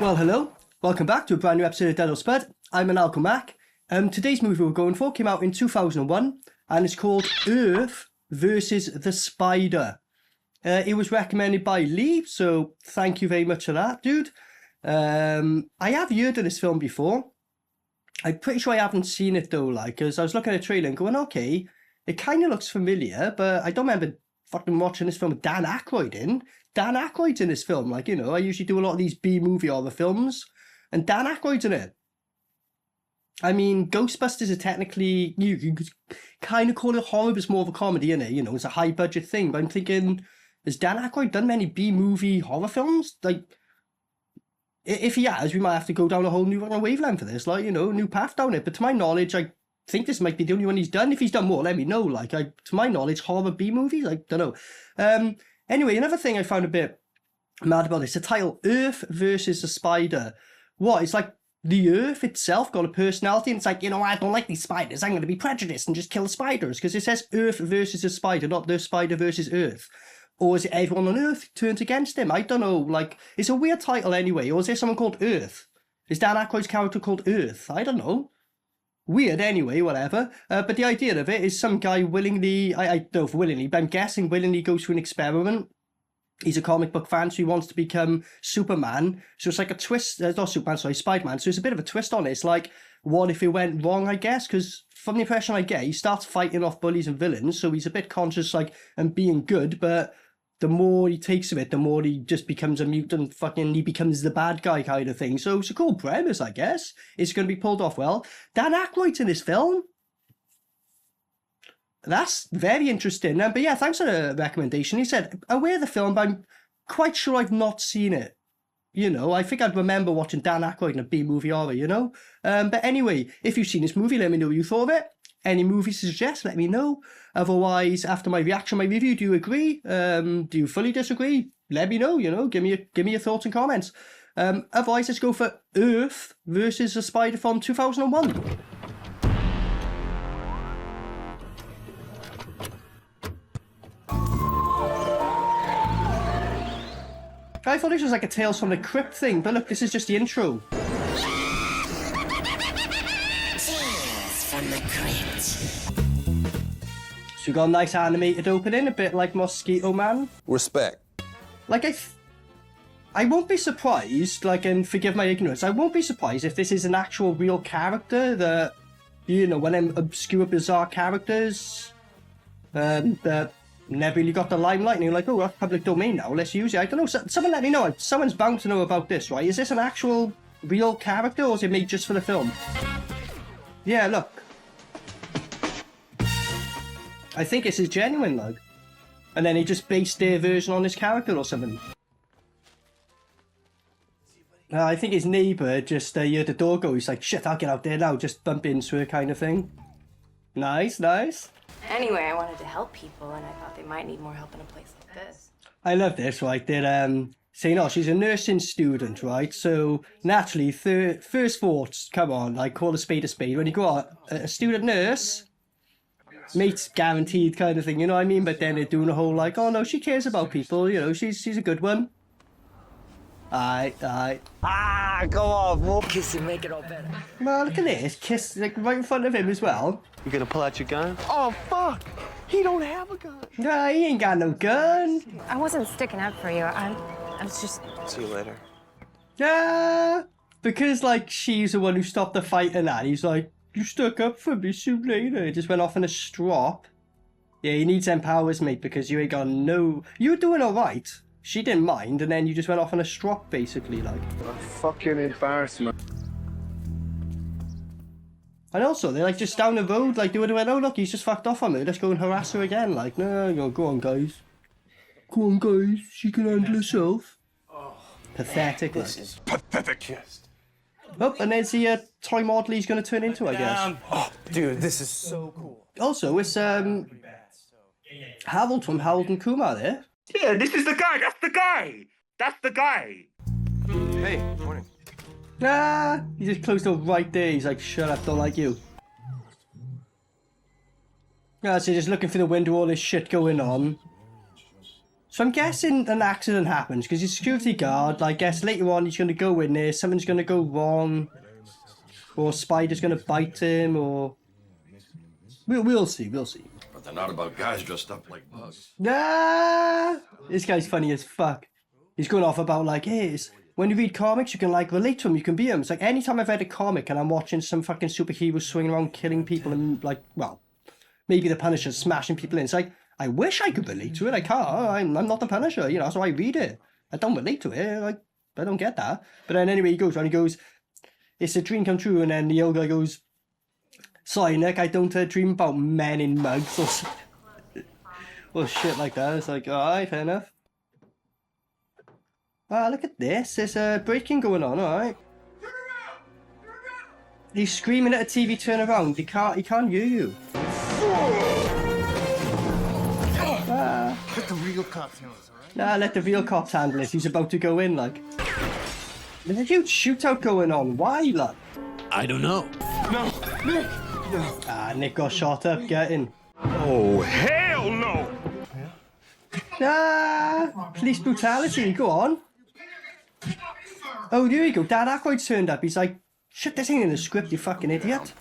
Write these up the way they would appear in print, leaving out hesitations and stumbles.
Well, hello. Welcome back to a brand new episode of Spud. I'm Maniacal Mac. Today's movie we're going for came out in 2001 and it's called Earth versus the Spider. It was recommended by Lee, so thank you very much for that, dude. I have heard of this film before. I'm pretty sure I haven't seen it though, because I was looking at the trailer and going, okay, it kind of looks familiar, but I don't remember fucking watching this film with Dan Akroid in. Dan Akroid's in this film, I usually do a lot of these B-movie horror films, and Dan Akroid's in it. I mean, Ghostbusters are technically, you could kind of call it horror, but it's more of a comedy, isn't it? It's a high-budget thing, but I'm thinking, has Dan Akroid done many B-movie horror films? If he has, we might have to go down a whole new wavelength for this, new path down it. But to my knowledge, I think this might be the only one he's done. If he's done more, let me know. To my knowledge, horror B-movies, I don't know. Anyway, another thing I found a bit mad about this, the title, Earth versus the Spider. What? It's like the Earth itself got a personality, and it's like, I don't like these spiders. I'm going to be prejudiced and just kill the spiders, because it says Earth versus the Spider, not the Spider versus Earth. Or is it everyone on Earth turns against him? I don't know. It's a weird title anyway. Or is there someone called Earth? Is Dan Aykroyd's character called Earth? I don't know. Weird anyway, whatever. But the idea of it is some guy willingly, I don't know if willingly, but I'm guessing willingly goes through an experiment. He's a comic book fan, so he wants to become Superman. So it's like a twist, not Superman, sorry, Spider-Man. So it's a bit of a twist on it. It's like, what if it went wrong, I guess? Because from the impression I get, he starts fighting off bullies and villains, so he's a bit conscious, and being good, but the more he takes of it, the more he just becomes a mutant, he becomes the bad guy kind of thing. So it's a cool premise, I guess. It's going to be pulled off well. Dan Aykroyd's in this film. That's very interesting. But yeah, thanks for the recommendation. He said, aware of the film, but I'm quite sure I've not seen it. I think I'd remember watching Dan Aykroyd in a B-movie horror, But anyway, if you've seen this movie, let me know what you thought of it. Any movies to suggest, let me know. Otherwise, after my reaction, my review, do you agree? Do you fully disagree? Let me know, give me your thoughts and comments. Otherwise, let's go for Earth versus the Spider from 2001. I thought this was like a Tales from the Crypt thing, but look, this is just the intro. From the Crypt. So we got a nice animated opening, a bit like Mosquito Man. Respect. I won't be surprised, and forgive my ignorance, I won't be surprised if this is an actual real character that, one of them obscure, bizarre characters that never really got the limelight, and you're like, oh, that's public domain now, let's use it. I don't know, someone let me know. Someone's bound to know about this, right? Is this an actual real character, or is it made just for the film? Yeah, look. I think this is genuine, and then he just based their version on this character or something. I think his neighbour just heard the door go. He's like, shit, I'll get out there now, just bump into her kind of thing. Nice, nice. Anyway, I wanted to help people, and I thought they might need more help in a place like this. I love this, right? They're saying, oh, she's a nursing student, right? So naturally, first thoughts, come on, call a spade a spade. When you got a student nurse, mate's guaranteed kind of thing, you know what I mean? But then they're doing a whole oh no, she cares about people, she's a good one. Aye. Ah, go on, we'll kiss and make it all better. Well, look at this, kiss right in front of him as well. You gonna pull out your gun? Oh, fuck! He don't have a gun. Nah, he ain't got no gun. I wasn't sticking up for you. I was just... See you later. Yeah, because she's the one who stopped the fight and that. He's like, you stuck up for me, see you later. He just went off in a strop. Yeah, he needs them powers, mate, because you ain't got no... You were doing alright. She didn't mind, and then you just went off on a strop, basically, Fucking embarrassment. And also, they're just down the road, they would have went, oh look, he's just fucked off on her, let's go and harass her again. No, go on, guys. Go on, guys, she can handle herself. Oh, pathetic, This is pathetic. Oh, and there's the toy model he's going to turn into, I guess. Oh, dude, this is so cool. Also, it's Harold from Harold and Kumar there. Yeah, this is the guy. That's the guy. That's the guy. Hey, morning. Ah, he just closed up right there. He's like, shut up, don't like you. So just looking for the window, all this shit going on. So I'm guessing an accident happens because he's a security guard. I guess later on he's going to go in there, something's going to go wrong, or Spider's going to bite him, or we'll see. But they're not about guys dressed up like bugs. Ah, this guy's funny as fuck. He's going off about like, hey, when you read comics, you can like relate to them, you can be them. It's like anytime I've read a comic and I'm watching some fucking superhero swinging around killing people and like, well, maybe the Punisher's smashing people in. It's like, I wish I could relate to it. I can't. I'm not the Punisher, you know, so I read it. I don't relate to it. Like, I don't get that. But then anyway, he goes, it's a dream come true. And then the old guy goes, sorry, Nick, I don't dream about men in mugs or well, shit like that. It's like, alright, fair enough. Ah, look at this. There's a breaking going on, alright. He's screaming at a TV, turn around. He can't hear you. Let the real cops handle this, alright? Nah, let the real cops handle it. He's about to go in, like. There's a huge shootout going on. Why, like? I don't know. No, Nick! No. Ah, Nick got shot up. Get in. Oh, hell no! Ah, police brutality. Go on. Oh, there you go. Dan Akroyd's turned up. He's like, shit, this ain't in the script, you fucking idiot.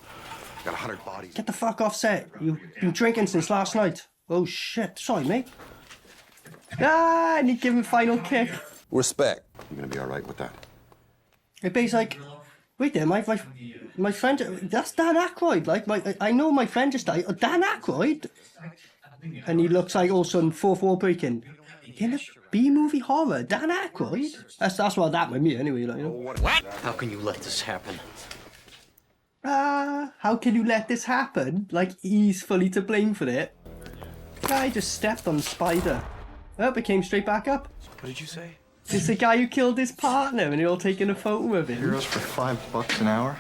Got 100 bodies. Get the fuck off set. You've been drinking since last night. Oh, shit. Sorry, mate. Ah, and he give him a final kick. Respect. You gonna be all right with that? But he's like, wait there, my friend, that's Dan Akroyd. Like, I know my friend just died. Oh, Dan Akroyd? And he looks like all of a sudden fourth wall breaking. In a B-movie horror, Dan Akroyd? That's what that with me anyway, like, you know. What? How can you let this happen? How can you let this happen? Like, he's fully to blame for it. Guy just stepped on the spider. Oh, it came straight back up. What did you say? It's the guy who killed his partner and you're all taking a photo of him. Heroes for $5 an hour?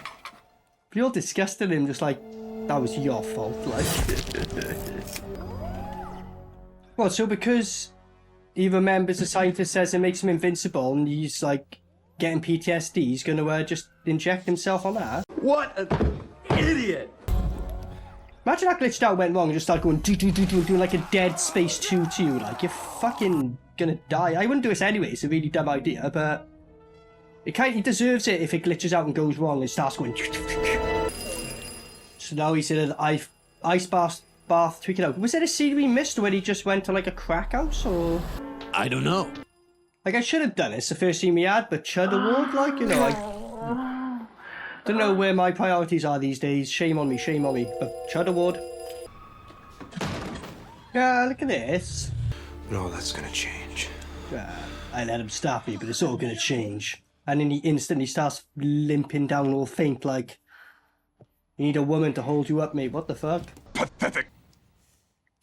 You're disgusting him, just like, that was your fault, like. Well, so because he remembers the scientist says it makes him invincible and he's like getting PTSD, he's gonna just inject himself on that. What an idiot! Imagine that glitched out went wrong and just started going doing like a Dead Space 2 to you, like you're fucking gonna die. I wouldn't do this anyway, it's a really dumb idea, but he deserves it if it glitches out and goes wrong and starts going. So now he's in an ice bath tweaking out. Was there a scene we missed where he just went to like a crack house or? I don't know. Like I should have done it, it's the first scene we had, but Chud Award, like, you know, like. Don't know where my priorities are these days. Shame on me. But Chud Award. Yeah, look at this. No, that's gonna change. I let him stop me, but it's all gonna change. And then he instantly starts limping down all faint like, you need a woman to hold you up, mate. What the fuck? Pathetic.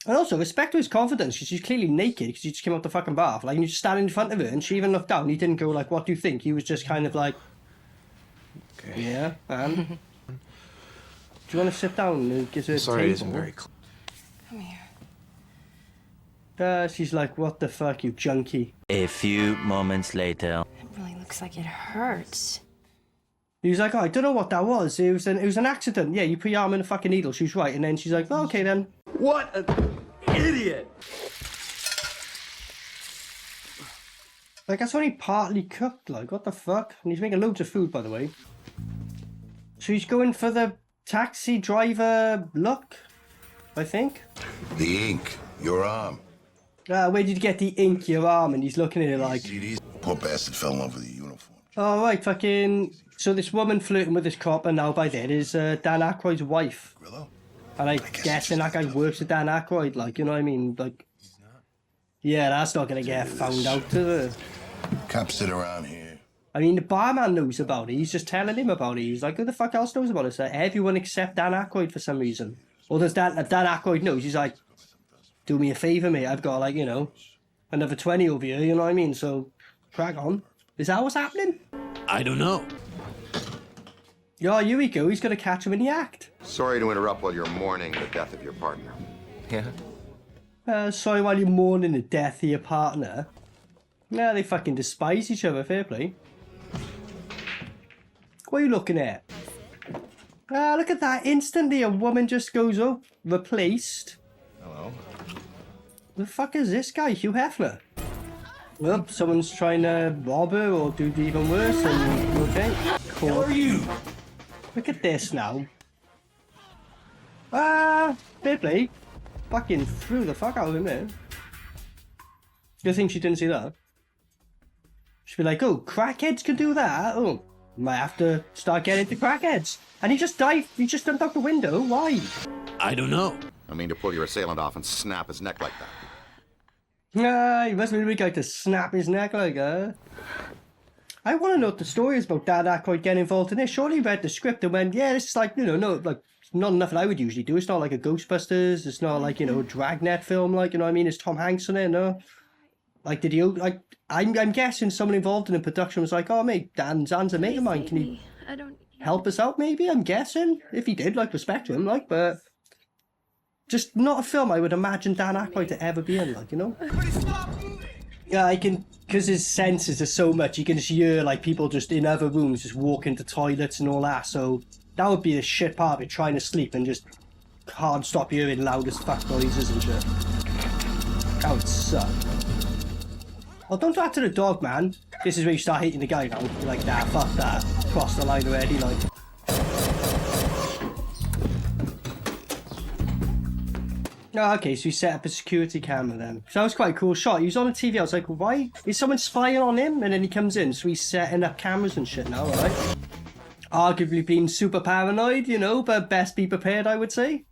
And also, respect to his confidence, because she's clearly naked, because he just came out the fucking bath. Like, and you just stand in front of her, and she even looked down. He didn't go like, what do you think? He was just kind of like, Okay. yeah, and? Do you want to sit down and give her a Sorry, it table? isn't very clear. Come here. She's like, what the fuck, you junkie? A few moments later. It really looks like it hurts. He was like, oh, I don't know what that was. It was an accident. Yeah, you put your arm in a fucking needle. She was right. And then she's like, oh, okay then. What an idiot! Like, that's only partly cooked. Like, what the fuck? And he's making loads of food, by the way. So he's going for the taxi driver look, I think. The ink, your arm. Where did you get the ink, your arm? And he's looking at it like... Poor bastard fell in love with the uniform. Oh, right, fucking... So this woman flirting with this cop, and now by then is Dan Aykroyd's wife. Grillo? And I'm guessing that guy works with Dan Aykroyd, like, you know what I mean? Like... Yeah, that's not gonna get found out to the... Cops sit around here. I mean, the barman knows about it. He's just telling him about it. He's like, who the fuck else knows about it? So everyone except Dan Aykroyd for some reason. Or does Dan Aykroyd knows? He's like, do me a favour, mate. I've got, like, you know, another 20 over here, you know what I mean? So, crack on. Is that what's happening? I don't know. Yeah, here we go. He's going to catch him in the act. Sorry to interrupt while you're mourning the death of your partner. Yeah? Sorry while you're mourning the death of your partner. Nah, they fucking despise each other, fair play. What are you looking at? Look at that. Instantly, a woman just goes, oh, replaced. Hello? The fuck is this guy, Hugh Hefner? Well, someone's trying to rob her or do even worse, and okay. Cool. Who are you? Look at this now. Fair play. Fucking threw the fuck out of him there. Good thing she didn't see that. She'd be like, oh, crackheads can do that? Oh, might have to start getting into crackheads. And he just dived, he just jumped out the window. Why? I don't know. I mean to pull your assailant off and snap his neck like that. He must be a big guy to snap his neck like that. I want to know what the story is about Dan Akroid getting involved in this. Surely he read the script and went, yeah, this is like, like, not nothing I would usually do. It's not like a Ghostbusters. It's not like, a Dragnet film, like, what I mean? It's Tom Hanks in it, no? Like, did he, like, I'm guessing someone involved in the production was like, oh, mate, Dan's a mate of mine. Can you help us out, maybe? I'm guessing. If he did, like, respect to him, like, but just not a film I would imagine Dan Akroid to ever be in, like, Yeah, I can, because his senses are so much, you can just hear, like, people just in other rooms just walk into toilets and all that, so that would be the shit part of it, trying to sleep and just can't stop hearing loud as fuck noises and shit. That would suck. Well, don't do that to the dog, man. This is where you start hating the guy now. You're like, nah, fuck that. Crossed the line already, like. Oh, okay, so he set up a security camera then. So that was quite a cool shot. He was on the TV, I was like, why? Is someone spying on him? And then he comes in, so he's setting up cameras and shit now, right? Arguably being super paranoid, but best be prepared, I would say.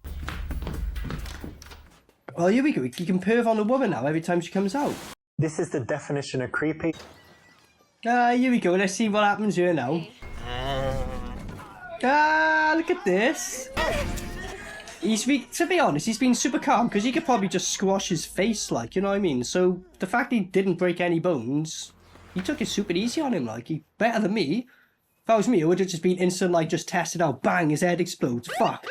Well, here we go. You can perv on a woman now every time she comes out. This is the definition of creepy. Here we go. Let's see what happens here now. Look at this. To be honest, he's been super calm because he could probably just squash his face, like, you know what I mean? So the fact he didn't break any bones, he took it super easy on him, like, he better than me. If that was me, it would have just been instant, like, just tested out. Bang, his head explodes. Fuck.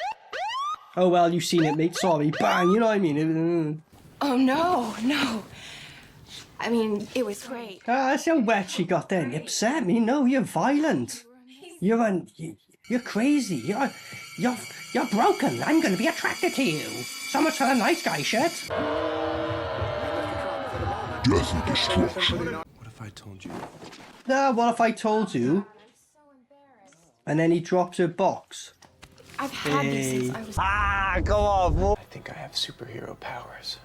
Oh, well, you've seen it, mate. Sorry. Bang, you know what I mean? Oh, no. I mean, it was great. That's how wet she got then. You upset me. No, you're violent. You're crazy. You're broken. I'm going to be attracted to you. So much for the nice guy shit. Death and destruction. What if I told you? What if I told you? And then he drops her box. I've had these since I was... Go on, I think I have superhero powers.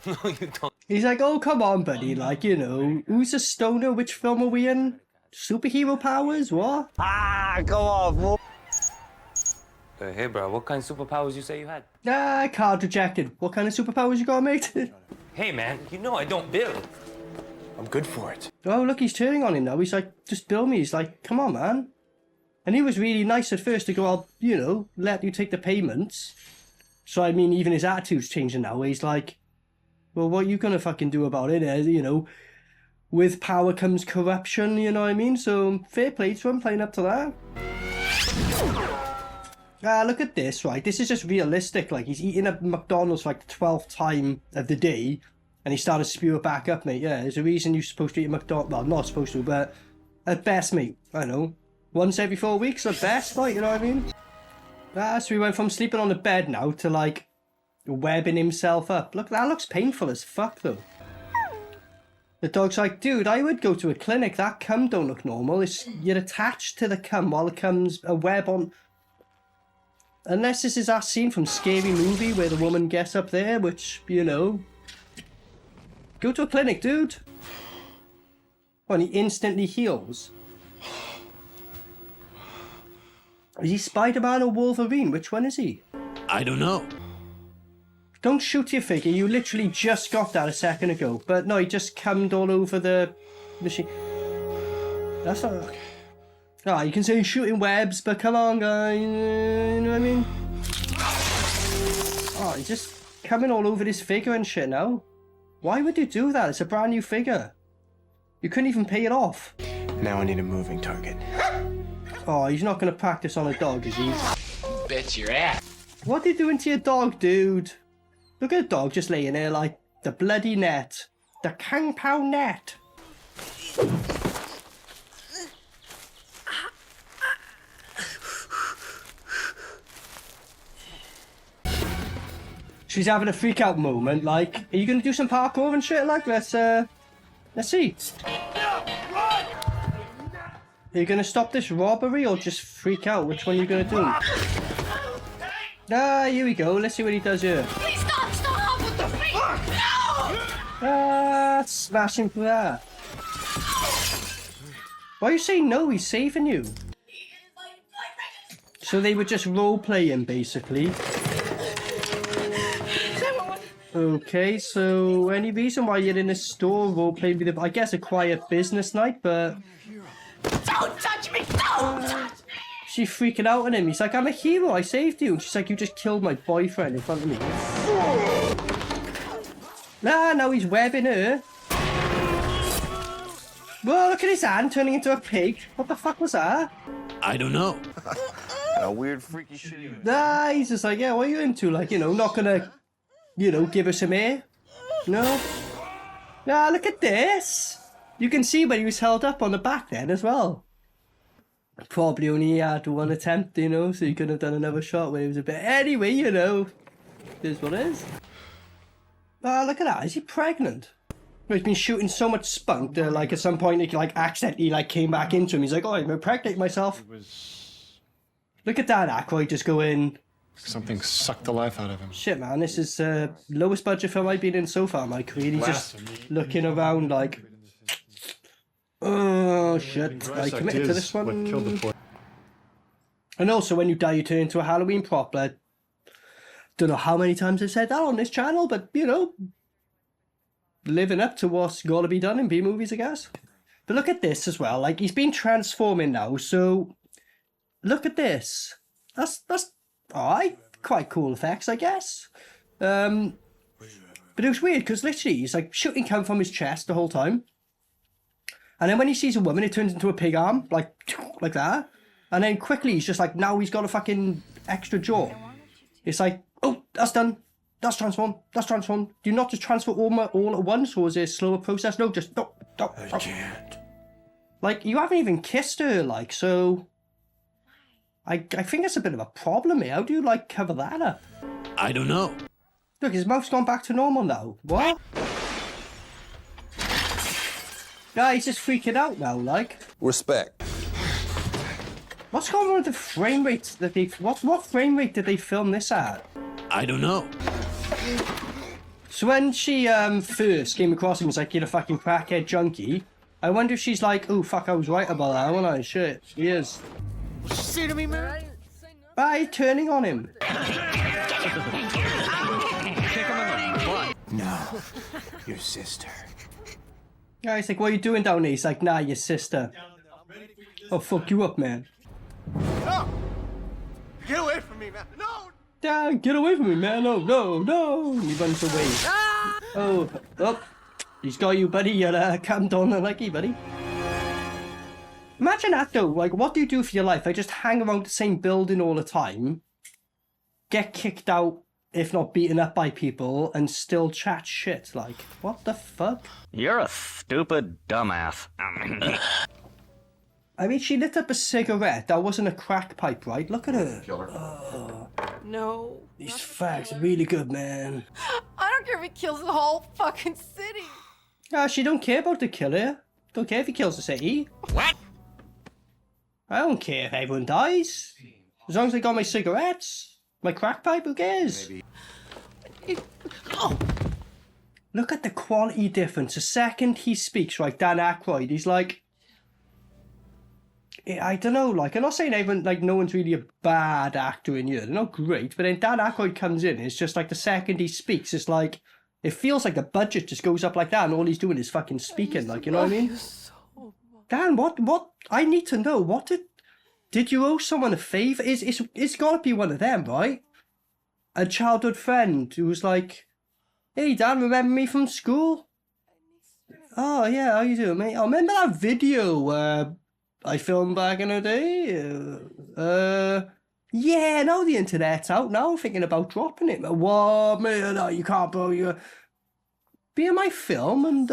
No, you don't. He's like, oh, come on, buddy. Like, who's a stoner? Which film are we in? Superhero powers? What? Go on, Hey, bro, what kind of superpowers you say you had? Card rejected. What kind of superpowers you got, mate? Hey, man, I don't build. I'm good for it. Oh, look, he's turning on him now. He's like, just bill me. He's like, come on, man. And he was really nice at first to go, I'll, let you take the payments. So, I mean, even his attitude's changing now. He's like, well, what are you gonna fucking do about it? With power comes corruption, you know what I mean? So, fair play to him, playing up to that. Look at this, right? This is just realistic. Like, he's eating at McDonald's for like the 12th time of the day, and he started to spew it back up, mate. Yeah, there's a reason you're supposed to eat at McDonald's. Well, not supposed to, but at best, mate. I know. Once every 4 weeks at best, like, you know what I mean? So we went from sleeping on the bed now to, like, webbing himself up. Look, that looks painful as fuck, though. The dog's like, dude, I would go to a clinic. That cum don't look normal. You're attached to the cum while it comes a web on... Unless this is that scene from Scary Movie where the woman gets up there, which, Go to a clinic, dude. Oh, and he instantly heals. Is he Spider-Man or Wolverine? Which one is he? I don't know. Don't shoot your figure. You literally just got that a second ago. But no, he just cummed all over the machine. That's not... Oh, you can say he's shooting webs, but come on, guys. You know what I mean? Oh, he's just coming all over this figure and shit now. Why would you do that? It's a brand new figure. You couldn't even pay it off. Now I need a moving target. Oh, he's not going to practice on a dog, is he? Bet your ass. What are you doing to your dog, dude? Look at the dog just laying there like the bloody net. The Kang Pao net. She's having a freak out moment, like, are you going to do some parkour and shit? Like, let's Let's see. Are you going to stop this robbery or just freak out? Which one are you going to do? Ah, here we go. Let's see what he does here. Please stop! Stop! What the freak? No! Ah, smash him for that. Why are you saying no? He's saving you. So they were just role-playing, basically. Okay, so any reason why you're in a store role-playing with I guess a quiet business night, but... Don't touch me! Don't touch me! She's freaking out on him. He's like, I'm a hero, I saved you. And she's like, you just killed my boyfriend in front of me. Nah, now he's webbing her. Whoa, look at his hand turning into a pig. What the fuck was that? I don't know. A weird, freaky shit. Nah, he's just like, yeah, what are you into? Like, you know, not gonna, you know, give us some air? No? Nah, look at this. You can see where he was held up on the back then as well. Probably only had one attempt, you know, so you could have done another shot where he was a bit... Anyway, you know, here's what it is. Ah, look at that. Is he pregnant? He's been shooting so much spunk that, like, at some point, he, like, accidentally, like, came back into him. He's like, oh, I'm impregnating myself. Look at that Akroid just going... Something sucked the life out of him. Shit, man, this is lowest budget film I've been in so far, my career. He's just looking around like... Oh, shit. I committed to this one. What killed the boy. And also, when you die, you turn into a Halloween prop. Like, don't know how many times I've said that on this channel, but, you know, living up to what's got to be done in B-movies, I guess. But look at this as well. Like, he's been transforming now, so look at this. That's alright. Quite cool effects, I guess. But it was weird, because literally, he's, like, shooting come from his chest the whole time. And then when he sees a woman, it turns into a pig arm, like that. And then quickly, he's just like, now he's got a fucking extra jaw. It's like, oh, that's done. That's transformed. That's transformed. Do you not just transfer all at once, or is it a slower process? No, just, no. I can't. Like, you haven't even kissed her, like, so... I think that's a bit of a problem here. How do you, like, cover that up? I don't know. Look, his mouth's gone back to normal now. What? Yeah, he's just freaking out now, like. Respect. What's going on with the frame rates that they... What frame rate did they film this at? I don't know. So when she first came across him as like, you're a fucking crackhead junkie, I wonder if she's like, oh, fuck, I was right about that, wasn't I? Shit, she is. What'd you say to me, man? By turning on him. No, your sister. Yeah, he's like, what are you doing down there? He's like, nah, your sister. I'll fuck you up, man. No! Get away from me, man! No! Dad, get away from me, man. No, no, no. He runs away. Oh, he's got you, buddy. You're calm down and lucky, buddy. Imagine that, though. Like, what do you do for your life? I just hang around the same building all the time, get kicked out, if not beaten up by people, and still chat shit. Like, what the fuck? You're a stupid dumbass. I mean, she lit up a cigarette. That wasn't a crack pipe, right? Look at her. No. These facts are really good, man. I don't care if he kills the whole fucking city. She don't care about the killer. Don't care if he kills the city. What? I don't care if everyone dies. As long as I got my cigarettes. My crack pipe, who cares? Look at the quality difference. The second he speaks, right, Dan Akroid, he's like... I don't know, like, I'm not saying everyone, like, no one's really a bad actor in here. They're not great, but then Dan Akroid comes in, it's just like the second he speaks, it's like, it feels like the budget just goes up like that, and all he's doing is fucking speaking, like, you know what I mean? Dan, what, I need to know, what did you owe someone a favour? It's gotta be one of them, right? A childhood friend who was like, hey, Dan, remember me from school? Oh, yeah, how you doing, mate? Oh, remember that video, I filmed back in the day. Yeah, now the internet's out now. I'm thinking about dropping it. What, man? No, you can't, bro. You be in my film, and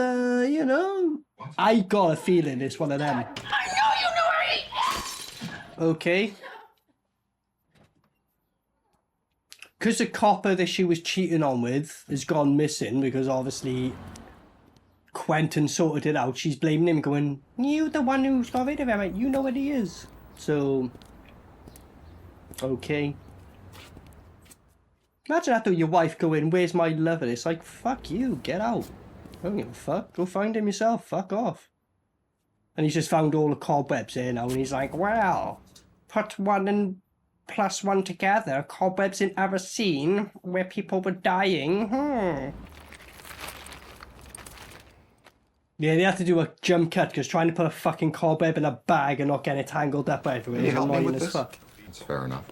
you know, I got a feeling it's one of them. I know you know Okay. Because the copper that she was cheating on with has gone missing, because obviously Quentin sorted it out, she's blaming him, going, "You the one who's got rid of him, you know what he is." So, okay. Imagine that though, your wife going, "Where's my lover?" It's like, fuck you, get out. I don't give a fuck, go find him yourself, fuck off. And he's just found all the cobwebs here now, and he's like, "Well, put 1 and +1 together, cobwebs in ever seen where people were dying, Yeah, they had to do a jump cut because trying to put a fucking cobweb in a bag and not get it tangled up everywhere is annoying as fuck. That's fair enough.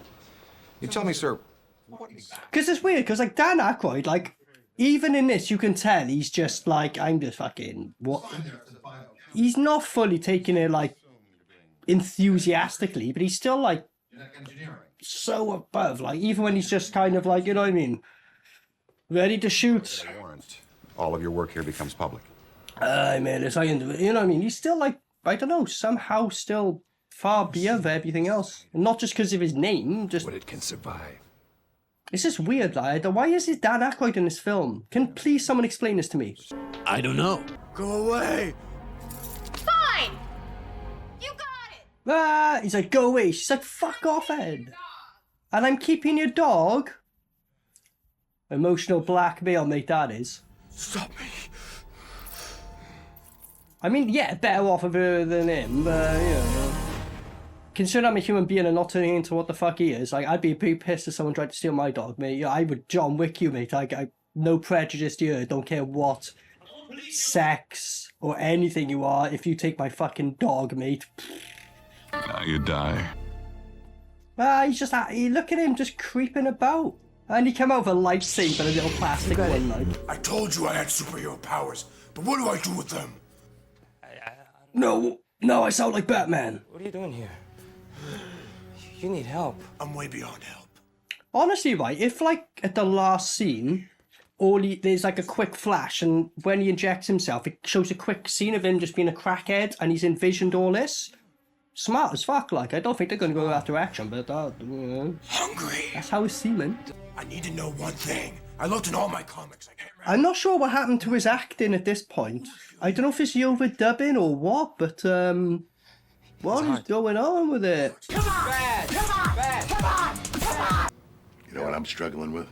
You tell me, sir. Because it's weird, because like Dan Akroid, like, even in this, you can tell he's just like, I'm just fucking, what? He's not fully taking it like enthusiastically, but he's still like so above, like, even when he's just kind of like, you know what I mean, ready to shoot. All of your work here becomes public. Man, it's like, you know what I mean? He's still like, I don't know, somehow still far beyond everything else. And not just because of his name, just... But it can survive. It's just weird, like, why is it Dan Akroid in this film? Can please someone explain this to me? I don't know. Go away. Fine. You got it. He's like, "Go away." She's like, "Fuck off, Ed. And I'm keeping your dog." Emotional blackmail, mate, that is. Stop me. I mean, yeah, better off of her than him, but, you know. Considering I'm a human being and not turning into what the fuck he is, like, I'd be pretty pissed if someone tried to steal my dog, mate. I would John Wick you, mate. I no prejudice to you. Don't care what sex or anything you are. If you take my fucking dog, mate. Now you die. He's just, look at him just creeping about. And he came out with a lightsaber, a little plastic one, like. I told you I had superhero powers, but what do I do with them? No, I sound like Batman. What are you doing here? You need help. I'm way beyond help. Honestly, right, if like at the last scene, there's like a quick flash, and when he injects himself, it shows a quick scene of him just being a crackhead, and he's envisioned all this. Smart as fuck, like, I don't think they're going to go that direction, but, you know. Hungry. That's how it's seeming. I need to know one thing. I looked in all my comics. I'm not sure what happened to his acting at this point. I don't know if it's the overdubbing or what, but, what is going on with it? Come on. Come on. You know what I'm struggling with?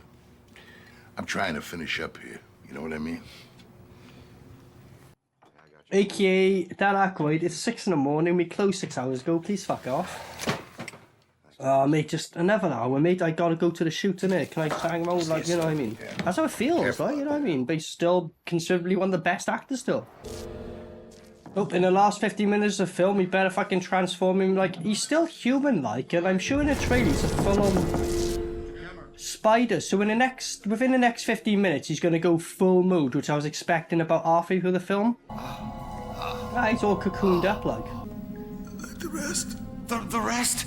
I'm trying to finish up here. You know what I mean? AKA Dan Akroid, it's 6 in the morning, we closed 6 hours ago, please fuck off. Oh, mate, just another hour, mate, I gotta go to the shoot, innit? Can I just hang around, like, you know what I mean? That's how it feels, right, you know what I mean? But he's still considerably one of the best actors still. Oh, in the last 15 minutes of the film, we better fucking transform him, like, he's still human-like, and I'm sure in the trailer he's a full-on spider, so within the next 15 minutes, he's gonna go full mode, which I was expecting about halfway through the film. He's all cocooned up, like. The rest? The rest?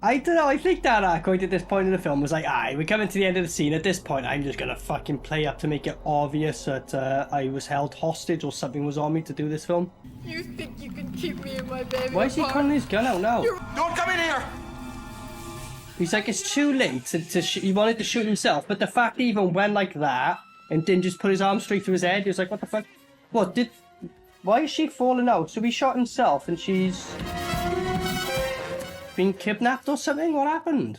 I don't know, I think Dan Akroid at this point in the film was like, we're coming to the end of the scene. At this point, I'm just gonna fucking play up to make it obvious that I was held hostage or something was on me to do this film. You think you can keep me and my baby Why is he pulling his gun out now? Don't come in here! He's like, it's too late he wanted to shoot himself, but the fact he even went like that and didn't just put his arm straight through his head, he was like, what the fuck? Why is she falling out? So he shot himself and she's been kidnapped or something? What happened?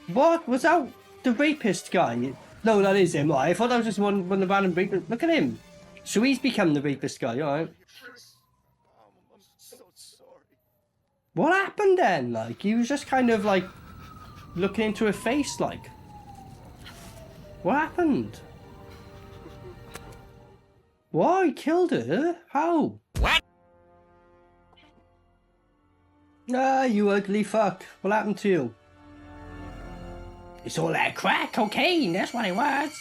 What? Was that the rapist guy? No, that is him. I thought that was just one of the random rapist. Look at him. So he's become the rapist guy, alright? I'm so sorry. What happened then? Like, he was just kind of like looking into her face, like. What happened? Why? He killed her? How? What? You ugly fuck. What happened to you? It's all that crack cocaine, that's what it was.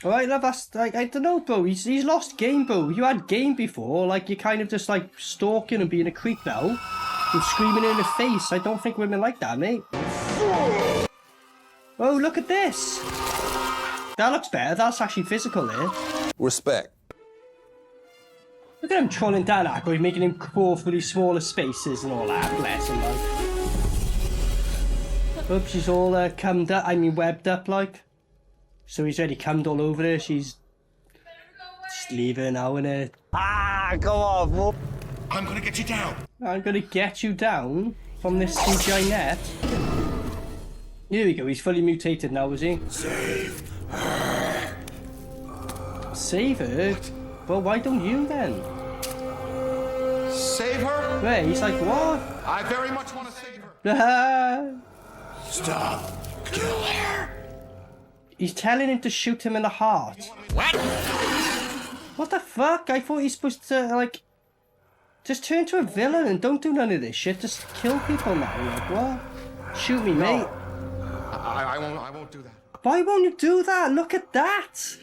Alright, love, that's like, I don't know, bro. He's lost game, bro. You had game before, like, you're kind of just like stalking and being a creep now. And screaming in her face. I don't think women like that, mate. Oh, look at this. That looks better. That's actually physical there. Respect. Look at him trolling Dan Akroid, making him crawl through these smaller spaces and all that. Bless him, like. Oops, she's all webbed up, like. So he's already cummed all over her. She's Just leave her now, innit? Go on, Wolf. I'm gonna get you down. I'm gonna get you down from this CGI net. Here we go, he's fully mutated now, is he? Save her. Save her? Well, why don't you then? Save her? Wait, he's like, what? I very much want to save her. Stop. Kill her. He's telling him to shoot him in the heart. What? What the fuck? I thought he's supposed to, like, just turn to a villain and don't do none of this shit. Just kill people now. Like, what? Shoot me, mate. I won't do that. Why won't you do that? Look at that.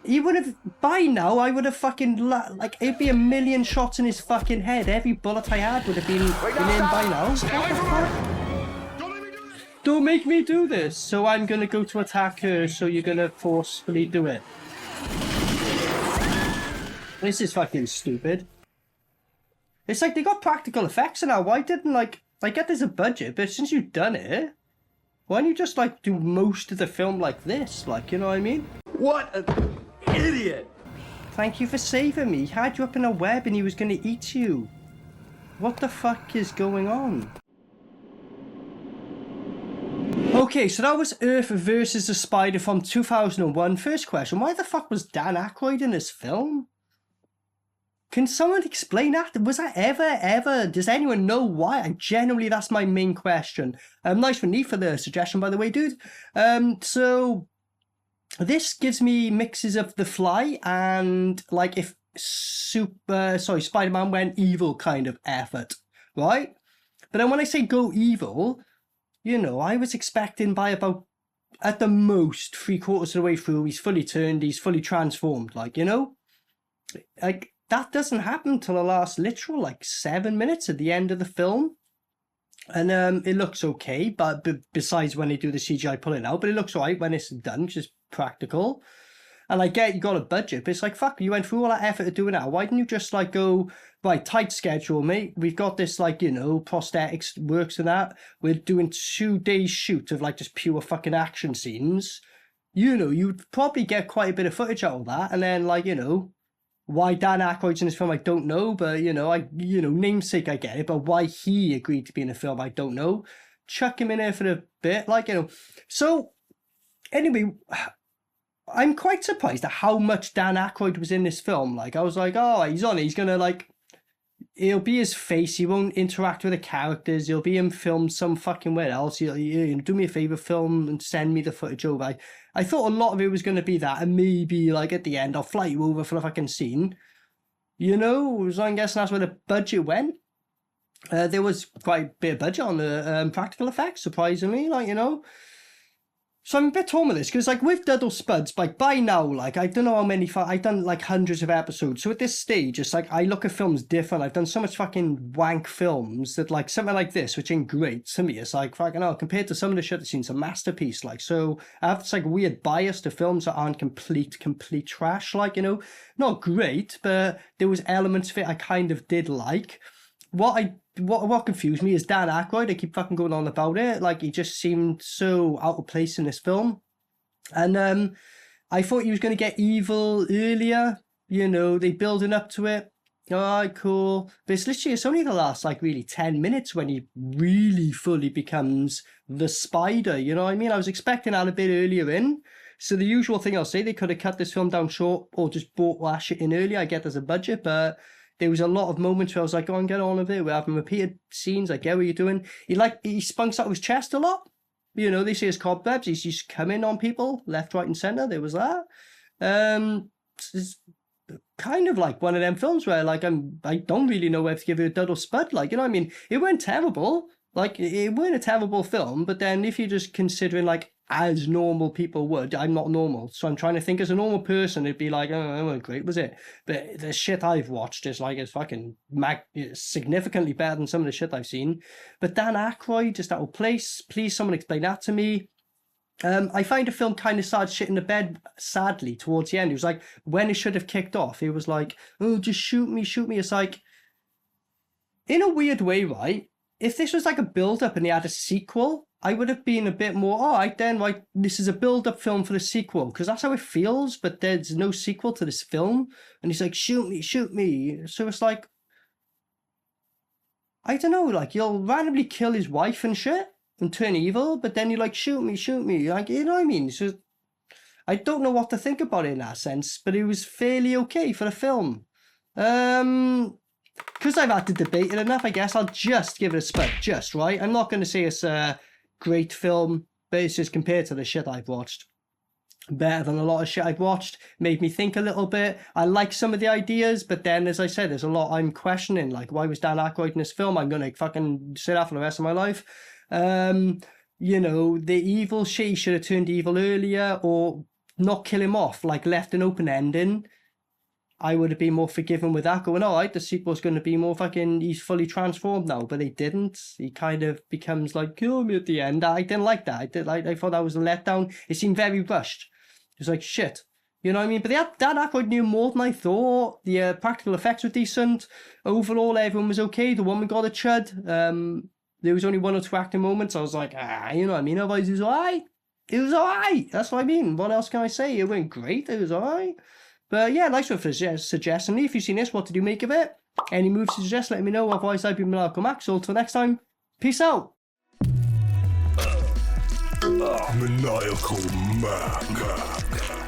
He would have, by now, I would have fucking, like, it'd be a million shots in his fucking head. Every bullet I had would have been in by now. Stay away from her. Don't let me do this. Don't make me do this. So I'm gonna go to attack her, so you're gonna forcefully do it. This is fucking stupid. It's like they got practical effects now. Why didn't, like, I get there's a budget, but since you've done it, why don't you just, like, do most of the film like this? Like, you know what I mean? What an idiot! Thank you for saving me. He had you up in a web and he was gonna eat you. What the fuck is going on? Okay, so that was Earth versus the Spider from 2001. First question, why the fuck was Dan Akroid in this film? Can someone explain that? Was that ever? Does anyone know why? Genuinely, that's my main question. Nice for me for the suggestion, by the way, dude. So this gives me mixes of The Fly and like if Spider-Man went evil kind of effort, right? But then when I say go evil, you know, I was expecting by about at the most 3/4 of the way through, he's fully turned, he's fully transformed, like, you know, like. That doesn't happen till the last literal like 7 minutes at the end of the film. And it looks okay, but besides when they do the CGI pulling out, but it looks alright when it's done, which is practical. And I get you got a budget, but it's like, fuck, you went through all that effort to doing that. Why didn't you just like go, right, tight schedule, mate. We've got this like, you know, prosthetics works and that. We're doing 2 days shoot of like just pure fucking action scenes. You know, you'd probably get quite a bit of footage out of that. And then like, you know, why Dan Aykroyd's in this film, I don't know, but you know, namesake, I get it, but why he agreed to be in the film, I don't know. Chuck him in there for a bit, like, you know. So, anyway, I'm quite surprised at how much Dan Aykroyd was in this film. Like, I was like, oh, he's on it, he's gonna, like, it'll be his face, he won't interact with the characters, he'll be in film some fucking where else, he'll do me a favour, film and send me the footage over. I thought a lot of it was going to be that, and maybe, like, at the end, I'll fly you over for the fucking scene. You know, so I'm guessing that's where the budget went. There was quite a bit of budget on the practical effects, surprisingly, like, you know. So I'm a bit torn with this, because, like, with DUD or Spuds, like, by now, like, I don't know how many, I've done, like, hundreds of episodes, so at this stage, it's like, I look at films different, I've done so much fucking wank films that, like, something like this, which ain't great, to me, it's like, fucking hell, compared to some of the shit I've seen, it's a masterpiece, like, so, I have this, like, weird bias to films that aren't complete trash, like, you know, not great, but there was elements of it I kind of did like. What confused me is Dan Aykroyd. I keep fucking going on about it. Like, he just seemed so out of place in this film. And I thought he was going to get evil earlier. You know, they building up to it. Oh, cool. But it's only the last, like, really 10 minutes when he really fully becomes the Spider. You know what I mean? I was expecting that a bit earlier in. So the usual thing I'll say, they could have cut this film down short or just bought that shit in earlier. I get there's a budget, but there was a lot of moments where I was like, go on, get on with it. We're having repeated scenes. I get what you're doing. He spunks out his chest a lot. You know, they say his cobwebs. He's just coming on people left, right, and centre. There was that. It's kind of like one of them films where, like, I don't really know whether to give it a dud or spud. Like, you know what I mean? It weren't terrible. Like, it weren't a terrible film. But then if you're just considering, like, as normal people would, I'm not normal, so I'm trying to think as a normal person, it'd be like, oh, that wasn't great, was it? But the shit I've watched is like, it's fucking significantly better than some of the shit I've seen. But Dan Aykroyd, just out of place. Please, someone explain that to me. I find the film kind of started shit in the bed, sadly, towards the end. It was like, when it should have kicked off, it was like, oh, just shoot me. It's like, in a weird way, right? if this was like a build-up and they had a sequel, I would have been a bit more, all right then, like, this is a build-up film for the sequel, because that's how it feels, but there's no sequel to this film, and he's like, shoot me, so it's like, I don't know, like, you'll randomly kill his wife and shit, and turn evil, but then you're like, shoot me, like, you know what I mean? So, I don't know what to think about it in that sense, but it was fairly okay for the film. Because I've had to debate it enough, I guess I'll just give it a spud, right? I'm not going to say it's a great film, but it's just compared to the shit I've watched. Better than a lot of shit I've watched, made me think a little bit. I like some of the ideas, but then, as I said, there's a lot I'm questioning, like, why was Dan Akroid in this film? I'm going to fucking sit out for the rest of my life. You know, the evil shit, he should have turned evil earlier, or not kill him off, like, left an open ending. I would have been more forgiving with that, going, all right, the sequel's going to be more fucking, he's fully transformed now, but they didn't. He kind of becomes like, kill me at the end. I didn't like that. I thought that was a letdown. It seemed very rushed. It was like, shit. You know what I mean? But Dan Akroid knew more than I thought. The practical effects were decent. Overall, everyone was okay. The woman got a chud. There was only 1 or 2 acting moments. I was like, you know what I mean? Otherwise, it was all right. It was all right. That's what I mean. What else can I say? It went great. It was all right. But yeah, nice one for suggesting me. If you've seen this, what did you make of it? Any moves to suggest, let me know. Otherwise, I've been Maniacal Max. So until next time, peace out. Maniacal Mac.